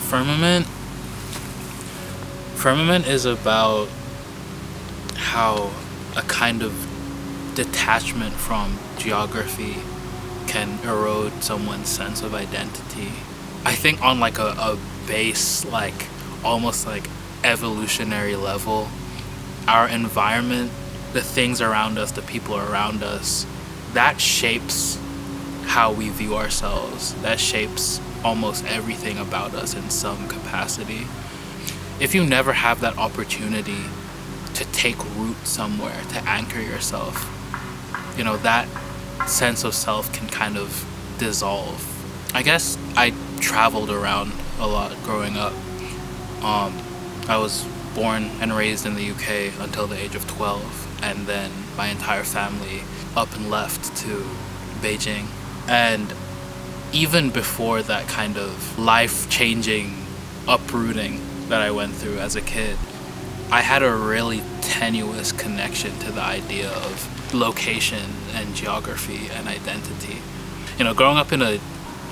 Firmament is about how a kind of detachment from geography can erode someone's sense of identity. I think on like a base, like almost like evolutionary level, our environment, the things around us, the people around us, that shapes how we view ourselves. That shapes almost everything about us in some capacity. If you never have that opportunity to take root somewhere, to anchor yourself, you know, that sense of self can kind of dissolve. I guess I traveled around a lot growing up. I was born and raised in the UK until the age of 12, and then my entire family up and left to Beijing. And even before that kind of life-changing uprooting that I went through as a kid, I had a really tenuous connection to the idea of location and geography and identity. You know, growing up in a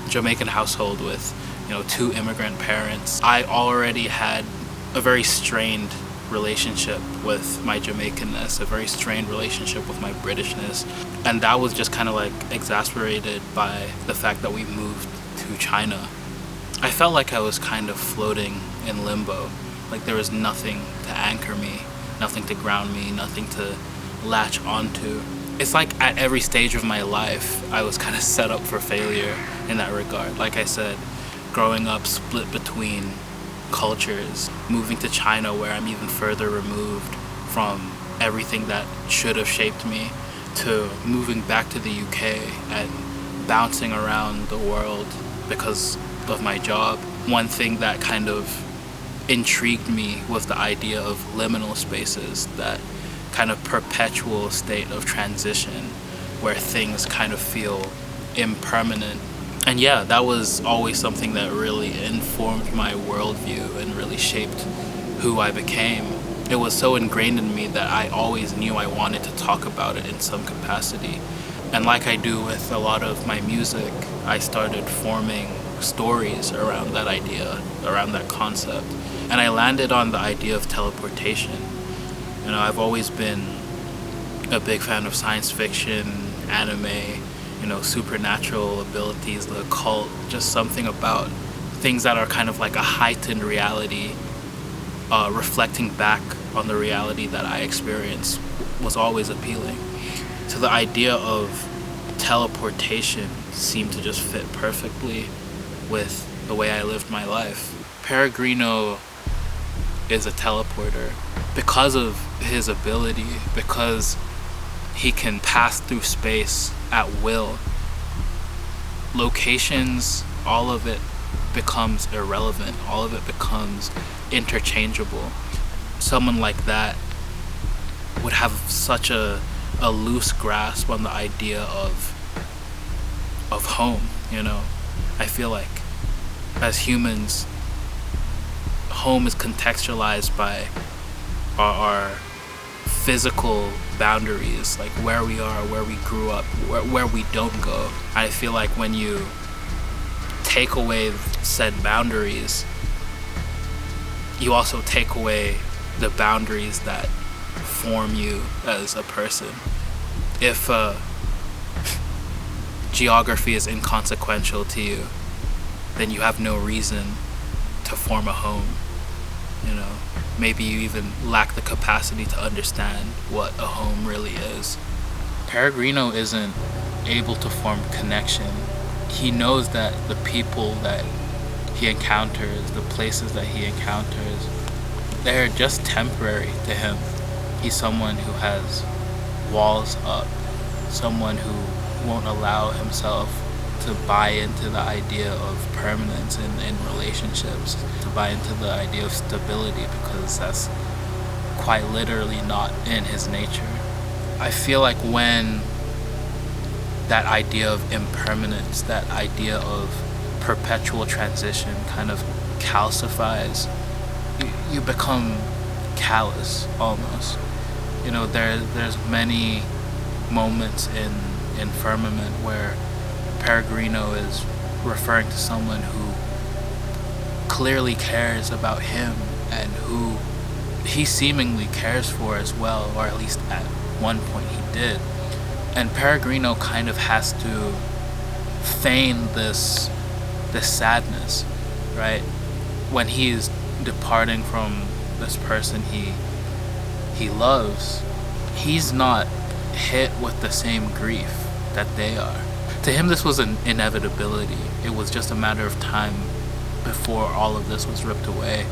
Jamaican household with, you know, 2 immigrant parents, I already had a very strained relationship with my Jamaicanness, a very strained relationship with my Britishness, and that was just kind of like exacerbated by the fact that we moved to China. I felt like I was kind of floating in limbo, like there was nothing to anchor me, nothing to ground me, nothing to latch onto. It's like at every stage of my life, I was kind of set up for failure in that regard. Like I said, growing up split between cultures, moving to China where I'm even further removed from everything that should have shaped me, to moving back to the UK and bouncing around the world because of my job. One thing that kind of intrigued me was the idea of liminal spaces, that kind of perpetual state of transition where things kind of feel impermanent. And yeah, that was always something that really informed my worldview and really shaped who I became. It was so ingrained in me that I always knew I wanted to talk about it in some capacity. And like I do with a lot of my music, I started forming stories around that idea, around that concept. And I landed on the idea of teleportation. You know, I've always been a big fan of science fiction, anime, you know, supernatural abilities, the occult, just something about things that are kind of like a heightened reality, reflecting back on the reality that I experience was always appealing. So the idea of teleportation seemed to just fit perfectly with the way I lived my life. Peregrino is a teleporter because of his ability, because he can pass through space at will. Locations, all of it becomes irrelevant, all of it becomes interchangeable. Someone like that would have such a loose grasp on the idea of home, you know. I feel like as humans, home is contextualized by our physical boundaries, like where we are, where we grew up, where we don't go. I feel like when you take away said boundaries, you also take away the boundaries that form you as a person. If geography is inconsequential to you, then you have no reason to form a home. You know, maybe you even lack the capacity to understand what a home really is. Peregrino isn't able to form connection. He knows that the people that he encounters, the places that he encounters, they're just temporary to him. He's someone who has walls up, someone who won't allow himself to buy into the idea of permanence in relationships, to buy into the idea of stability, because that's quite literally not in his nature. I feel like when that idea of impermanence, that idea of perpetual transition kind of calcifies, you become callous almost. You know, there's many moments in Firmament where Peregrino is referring to someone who clearly cares about him and who he seemingly cares for as well, or at least at one point he did. And Peregrino kind of has to feign this sadness, right? When he's departing from this person he loves, he's not hit with the same grief that they are. To him, this was an inevitability. It was just a matter of time before all of this was ripped away.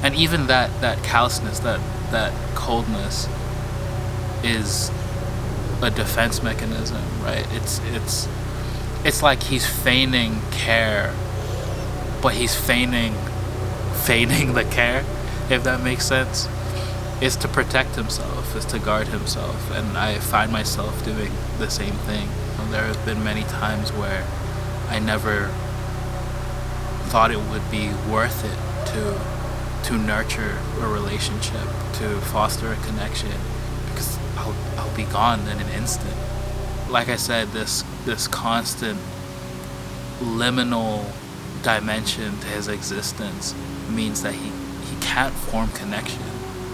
And even that callousness, that coldness, is a defense mechanism, right? It's like he's feigning care, but he's feigning the care, if that makes sense. Is to protect himself, is to guard himself, and I find myself doing the same thing. There have been many times where I never thought it would be worth it to nurture a relationship, to foster a connection, because I'll be gone in an instant. Like I said, this constant liminal dimension to his existence means that he can't form connection.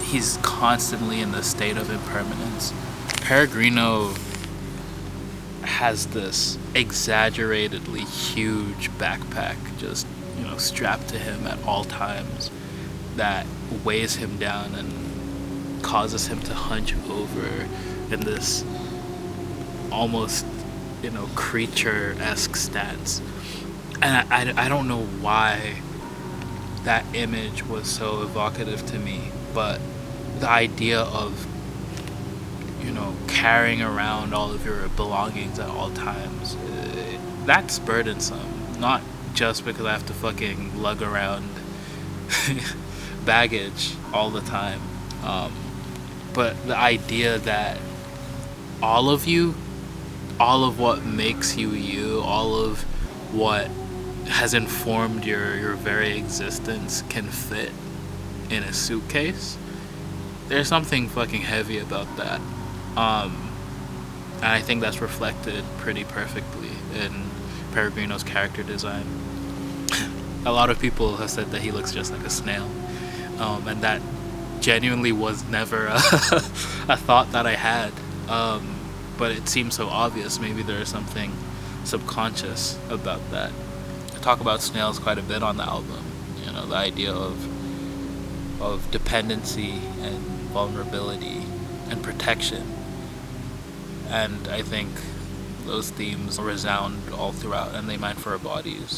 He's constantly in the state of impermanence. Peregrino has this exaggeratedly huge backpack just, strapped to him at all times that weighs him down and causes him to hunch over in this almost, creature-esque stance. And I don't know why that image was so evocative to me, but the idea of carrying around all of your belongings at all times, that's burdensome. Not just because I have to fucking lug around baggage all the time, but the idea that all of you, all of what makes you you, all of what has informed your very existence can fit in a suitcase. There's something fucking heavy about that. And I think that's reflected pretty perfectly in Peregrino's character design. A lot of people have said that he looks just like a snail, and that genuinely was never a thought that I had, but it seems so obvious. Maybe there is something subconscious about that. I talk about snails quite a bit on the album, the idea of dependency and vulnerability and protection. And I think those themes resound all throughout, and they mine for our bodies.